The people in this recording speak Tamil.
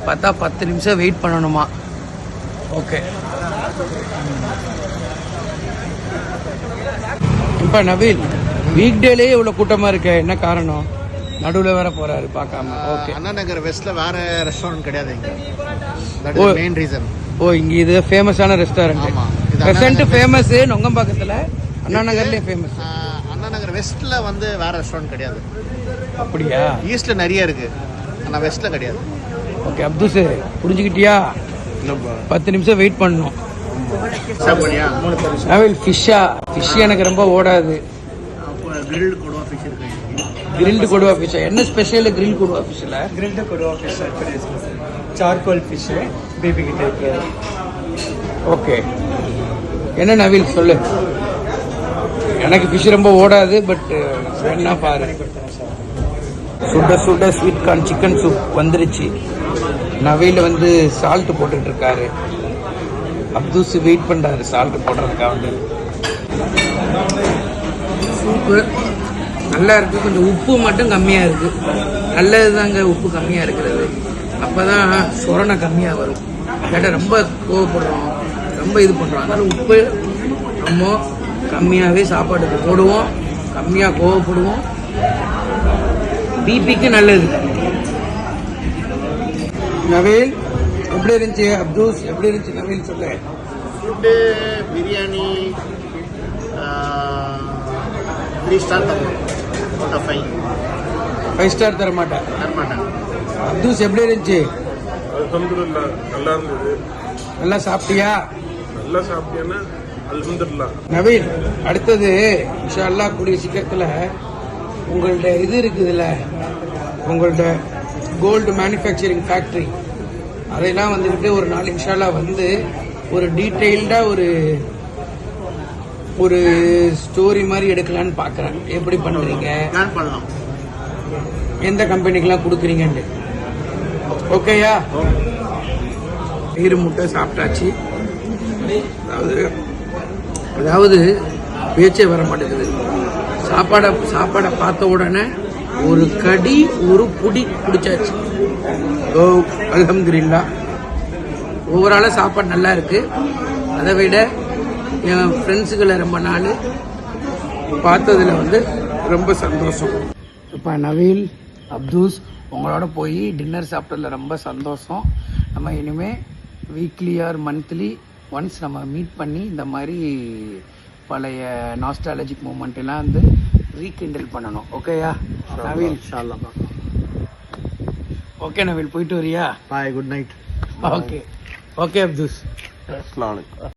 பார்த்தா 10 நிமிஷம் வெயிட் பண்ணணுமா. ஓகே, இப்போ நவீன் வீக் டேலேயே இவ்வளோ கூட்டமாக இருக்க, என்ன காரணம்? நடுவில் வேற போறாரு பார்க்காம. ஓகே, அண்ணா நகர் வெஸ்ட்ல வேற ரெஸ்டாரண்ட் கிடையாது இங்க. That is main reason. ஓ, இங்க இது ஃபேமஸான ரெஸ்டாரண்ட். ஆமா, பிரசன்ட் ஃபேமஸ் நொங்கம்பாக்கத்துல, அண்ணா நகர்லயே ஃபேமஸ். அண்ணா நகர் வெஸ்ட்ல வந்து வேற ரெஸ்டாரண்ட் கிடையாது. அப்படியா? ஈஸ்ட்ல நிறைய இருக்கு, ஆனா வெஸ்ட்ல கிடையாது. ஓகே அப்துஸ், புரிஞ்சுக்கிட்டியா? 10 நிமிஷம் வெயிட் பண்ணணும். நவீன் ஃபிஷ்ஷா? ஃபிஷ் எனக்கு ரொம்ப ஓடாது. கிரில்டு கொடுவா ஃபிஷ் இருக்கு. கிரில்டு கொடுவா ஃபிஷ் என்ன ஸ்பெஷல்? கிரில் கொடுவா ஃபிஷ்ல கிரில்டு கொடுவா ஃபிஷ் சார்கோல் ஃபிஷ் பேபி கிட்ட. ஓகே, என்ன நவீன் சொல்லு. எனக்கு ஃபிஷ் ரொம்ப ஓடாது, பட் என்ன பாரு. சுட சுட ஸ்வீட் கார்ன் சிக்கன் சூப் வந்துருச்சு. நவீன் வந்து சால்ட் போட்டுட்டு இருக்காரு. அப்துஸ் வெயிட் பண்றாரு சால்ட் போடுறதுக்காக வந்து. சூப்பு நல்லா இருக்கு, கொஞ்சம் உப்பு மட்டும் கம்மியா இருக்கு. நல்லது தாங்க உப்பு கம்மியா இருக்கிறது, அப்பதான் சொரணை கம்மியா வரும். கேட்டால் ரொம்ப கோவப்படுறோம், ரொம்ப இது பண்றோம். அதனால உப்பு நம்ம கம்மியாவே சாப்பாட்டுக்கு போடுவோம், கம்மியா கோவப்படுவோம். பிபிக்கு நல்லது. நவீன் எப்படி இருந்துச்சு? அப்துஸ் எப்படி இருந்துச்சு நவீன் சொல்லு. ஃபுட்டு பிரியாணி 3 ஸ்டார் தரும். 5 ஸ்டார் தர மாட்டேன். அப்துஸ் எப்படி இருந்துச்சு? அல்ஹம்துலில்லாஹ் நல்லா இருந்தது. நல்லா சாப்பிட்டியா? நல்லா சாப்பிட்டியானா அல்ஹம்துலில்லாஹ். நவீன் அடுத்தது இன்ஷா அல்லாஹ் கூடிய சீக்கிரத்தில் உங்கள்ட்ட இது இருக்குதுல்ல, உங்கள்ட்ட கோல்டு மேனுஃபேக்சரிங் ஃபேக்ட்ரி, அதெல்லாம் வந்துக்கிட்டு ஒரு நாள் இன்ஷா அல்லாஹ் வந்து ஒரு டீட்டெயில்டாக ஒரு ஸ்டோரி மாதிரி எடுக்கலான்னு பார்க்குறேன். எப்படி பண்ணுறீங்க, பண்ணலாம், எந்த கம்பெனிக்கெலாம் கொடுக்குறீங்கன்ட்டு. ஓகேயா? ஈரு முட்டை சாப்பிட்டாச்சு. அதாவது பேச்சே வர மாட்டேங்குது. சாப்பாடை பார்த்த உடனே ஒரு கடி ஒரு புடி பிடிச்சாச்சு. ஓ அல்ஹம்துலில்லாஹ். ஓவராலாக சாப்பாடு நல்லா இருக்கு. அதை விட என் ஃப்ரெண்ட்ஸுகளை ரொம்ப நாள் பார்த்ததுல வந்து ரொம்ப சந்தோஷம். இப்போ நவீன் அப்துஸ் உங்களோட போய் டின்னர் சாப்பிட்டதில் ரொம்ப சந்தோஷம். நம்ம இனிமேல் வீக்லி ஆர் மந்த்லி ஒன்ஸ் நம்ம மீட் பண்ணி இந்த மாதிரி பழைய நாஸ்டாலஜிக் மூமெண்ட் எல்லாம் வந்து ரீகிண்டல் பண்ணணும். ஓகேயா நவீன்? ஓகே நவீன், போயிட்டு வரியா? Bye, good night. Okay okay Abdus. அஸ்ஸலாமு அலைக்கும்.